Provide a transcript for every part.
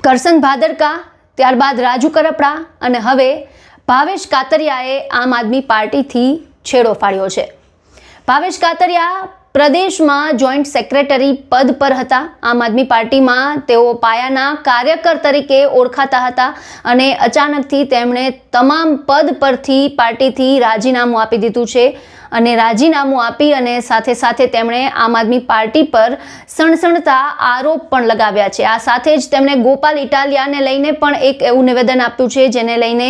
કરશન ભાદરકા, ત્યારબાદ રાજુ કરપડા અને હવે ભાવેશ કાતરિયાએ આમ આદમી પાર્ટીથી છેડો ફાડ્યો છે। ભાવેશ કાતરિયા પ્રદેશમાં જોઈન્ટ સેક્રેટરી પદ પર હતા। આમ આદમી પાર્ટીમાં તેઓ પાયાના કાર્યકર તરીકે ઓળખાતા હતા અને અચાનકથી તેમણે તમામ પદ પરથી પાર્ટીથી રાજીનામું આપી દીધું છે અને રાજીનામું આપી અને સાથે સાથે તેમણે આમ આદમી પાર્ટી પર સણસણતા આરોપ પણ લગાવ્યા છે। આ સાથે જ તેમણે ગોપાલ ઇટાલિયાને લઈને પણ એક એવું નિવેદન આપ્યું છે જેને લઈને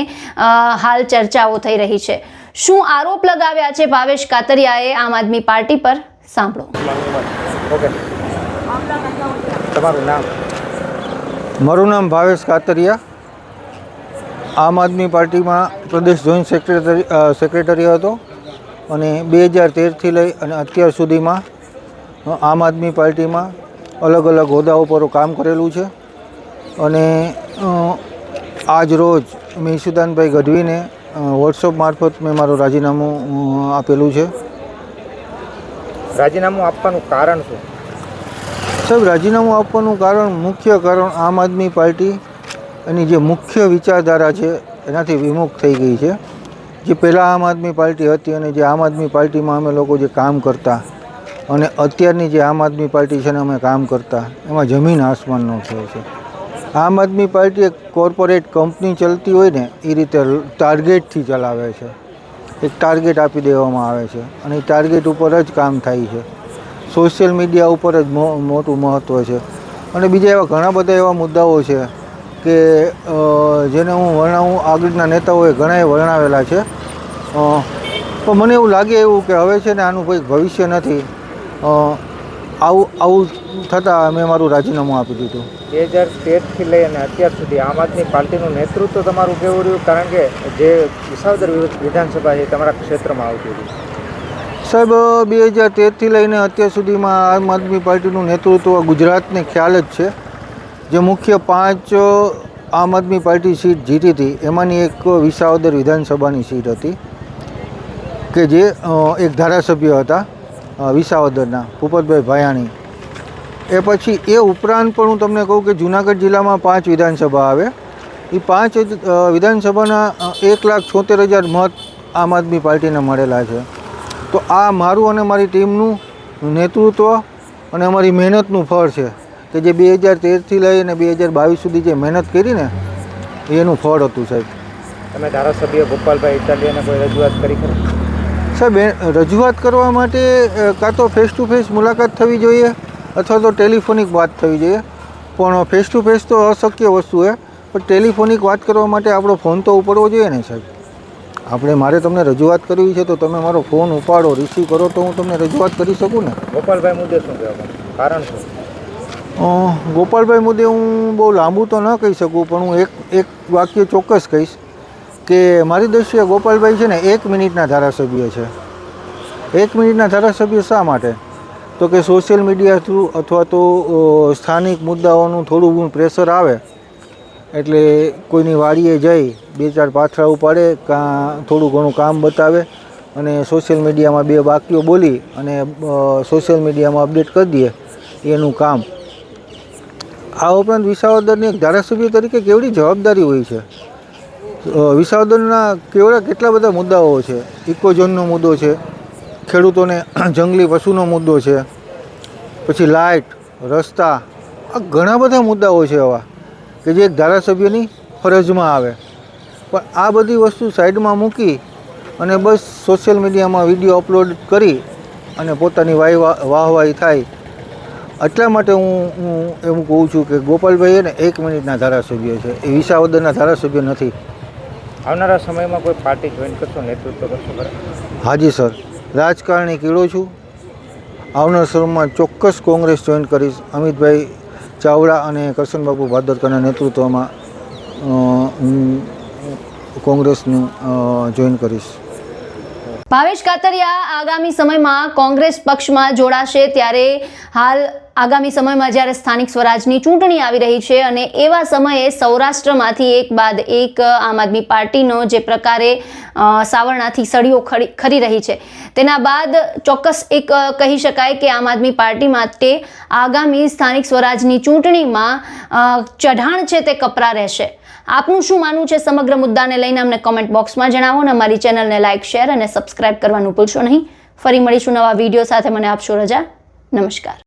હાલ ચર્ચાઓ થઈ રહી છે। શું આરોપ લગાવ્યા છે ભાવેશ કાતરિયાએ આમ આદમી પાર્ટી પર? સાંભળો। ઓકે, તમારું નામ? મારું નામ ભાવેશ કાતરિયા। આમ આદમી પાર્ટીમાં પ્રદેશ જોઈન્ટ સેક્રેટરી હતો અને 2013થી લઈ અને અત્યાર સુધીમાં આમ આદમી પાર્ટીમાં અલગ અલગ હોદ્દાઓ પર કામ કરેલું છે અને આજ રોજ મેં ઈશુદાનભાઈ ગઢવીને વોટ્સઅપ મારફત મેં મારું રાજીનામું આપેલું છે। રાજીનામું આપવાનું કારણ શું? સાહેબ, રાજીનામું આપવાનું મુખ્ય કારણ આમ આદમી પાર્ટી એની જે મુખ્ય વિચારધારા છે એનાથી વિમુખ થઈ ગઈ છે। જે પહેલાં આમ આદમી પાર્ટી હતી અને જે આમ આદમી પાર્ટીમાં અમે લોકો જે કામ કરતા અને અત્યારની જે આમ આદમી પાર્ટી છે ને અમે કામ કરતા એમાં જમીન આસમાનનો થયો છે। આમ આદમી પાર્ટી એક કોર્પોરેટ કંપની ચાલતી હોય ને એ રીતે ટાર્ગેટથી ચલાવે છે। એક ટાર્ગેટ આપી દેવામાં આવે છે અને એ ટાર્ગેટ ઉપર જ કામ થાય છે। સોશિયલ મીડિયા ઉપર જ મોટું મહત્ત્વ છે અને બીજા એવા ઘણા બધા એવા મુદ્દાઓ છે કે જેને હું વર્ણવું, આગળના નેતાઓએ ઘણાએ વર્ણવેલા છે, પણ મને એવું લાગે કે હવે છે ને આનું કોઈ ભવિષ્ય નથી। આવું થતાં મેં મારું રાજીનામું આપી દીધું। 2013થી લઈ અને અત્યાર સુધી આમ આદમી પાર્ટીનું નેતૃત્વ તમારું કેવું રહ્યું? કારણ કે જે વિસાવદર વિધાનસભા છે તમારા ક્ષેત્રમાં આવતી હતી। સાહેબ, 2013થી લઈને અત્યાર સુધીમાં આમ આદમી પાર્ટીનું નેતૃત્વ ગુજરાતને ખ્યાલ જ છે। જે મુખ્ય 5 આમ આદમી પાર્ટી સીટ જીતી હતી એમાંની એક વિસાવદર વિધાનસભાની સીટ હતી કે જે એક ધારાસભ્ય હતા વિસાવદરના ભૂપતભાઈ ભાયાણી। એ પછી એ ઉપરાંત પણ હું તમને કહું કે જુનાગઢ જિલ્લામાં 5 વિધાનસભા આવે। એ 5 વિધાનસભાના 1,76,000 મત આમ આદમી પાર્ટીને મળેલા છે। તો આ મારું અને મારી ટીમનું નેતૃત્વ અને અમારી મહેનતનું ફળ છે કે જે 2013થી લઈ અને 2022 સુધી જે મહેનત કરી ને એનું ફળ હતું। સાહેબ, તમે ધારાસભ્ય ગોપાલભાઈ ઇટાલિયાને કોઈ રજૂઆત કરી ખરી? સાહેબ, રજૂઆત કરવા માટે કાં તો ફેસ ટુ ફેસ મુલાકાત થવી જોઈએ અથવા તો ટેલિફોનિક વાત થવી જોઈએ, પણ ફેસ ટુ ફેસ તો અશક્ય વસ્તુ છે, પણ ટેલિફોનિક વાત કરવા માટે આપણો ફોન તો ઉપાડવો જોઈએ ને સાહેબ। મારે તમને રજૂઆત કરવી છે તો તમે મારો ફોન ઉપાડો, રિસીવ કરો તો હું તમને રજૂઆત કરી શકું ને। ગોપાલભાઈ મુદ્દે શું કહેવા? કારણ શું? ગોપાલભાઈ મુદ્દે હું બહુ લાંબુ તો ન કહી શકું, પણ હું એક વાક્ય ચોક્કસ કહીશ કે મારી દૃષ્ટિએ ગોપાલભાઈ છે ને 1 મિનિટના ધારાસભ્ય છે। 1 મિનિટના ધારાસભ્ય શા માટે? તો કે સોશિયલ મીડિયા થ્રુ અથવા તો સ્થાનિક મુદ્દાઓનું થોડું ઘણું પ્રેશર આવે એટલે કોઈની વાડીએ જઈ 2-4 પાથરા ઉપાડે કાં થોડું ઘણું કામ બતાવે અને સોશિયલ મીડિયામાં 2 વાક્યો બોલી અને સોશિયલ મીડિયામાં અપડેટ કરી દે એનું કામ। આ ઉપરાંત વિસાવદરની એક ધારાસભ્ય તરીકે કેવડી જવાબદારી હોય છે। વિસાવદરના કેટલા બધા મુદ્દાઓ છે। ઇકોઝોનનો મુદ્દો છે, ખેડૂતોને જંગલી પશુનો મુદ્દો છે, પછી લાઇટ, રસ્તા, આ ઘણા બધા મુદ્દાઓ છે એવા કે જે એક ધારાસભ્યની ફરજમાં આવે, પણ આ બધી વસ્તુ સાઈડમાં મૂકી અને બસ સોશિયલ મીડિયામાં વિડીયો અપલોડ કરી અને પોતાની વાહવાહી થાય। એટલા માટે હું એવું કહું છું કે ગોપાલભાઈ એને 1 મિનિટના ધારાસભ્ય છે, એ વિસાવદરના ધારાસભ્ય નથી। આવનારા સમયમાં કોઈ પાર્ટી જોઈન કરશો, નેતૃત્વ કરશો ખરા? હાજી સર, રાજકારણી કીડો છું। આવનારા સમયમાં ચોક્કસ કોંગ્રેસ જોઈન કરીશ। અમિતભાઈ ચાવડા અને કરશનબાપુ ભાદરકાના નેતૃત્વમાં હું કોંગ્રેસનું જોઈન કરીશ। ભાવેશ કાતરિયા આગામી સમયમાં કોંગ્રેસ પક્ષમાં જોડાશે, ત્યારે હાલ આગામી સમયમાં જ્યારે સ્થાનિક સ્વરાજની ચૂંટણી આવી રહી છે અને એવા સમયે સૌરાષ્ટ્રમાંથી એક બાદ એક આમ આદમી પાર્ટીનો જે પ્રકારે સાવરણાથી સળીઓ ખરી રહી છે, તેના બાદ ચોક્કસ એક કહી શકાય કે આમ આદમી પાર્ટી માટે આગામી સ્થાનિક સ્વરાજની ચૂંટણીમાં ચઢાણ છે તે કપરા રહેશે. આપનું શું માનવું છે સમગ્ર મુદ્દાને લઈને અમને કોમેન્ટ બોક્સમાં જણાવો અને અમારી ચેનલને લાઇક, શેર અને સબસ્ક્રાઇબ કરવાનું ભૂલશો નહીં. ફરી મળીશું નવા વિડીયો સાથે. મને આપશો રજા. નમસ્કાર.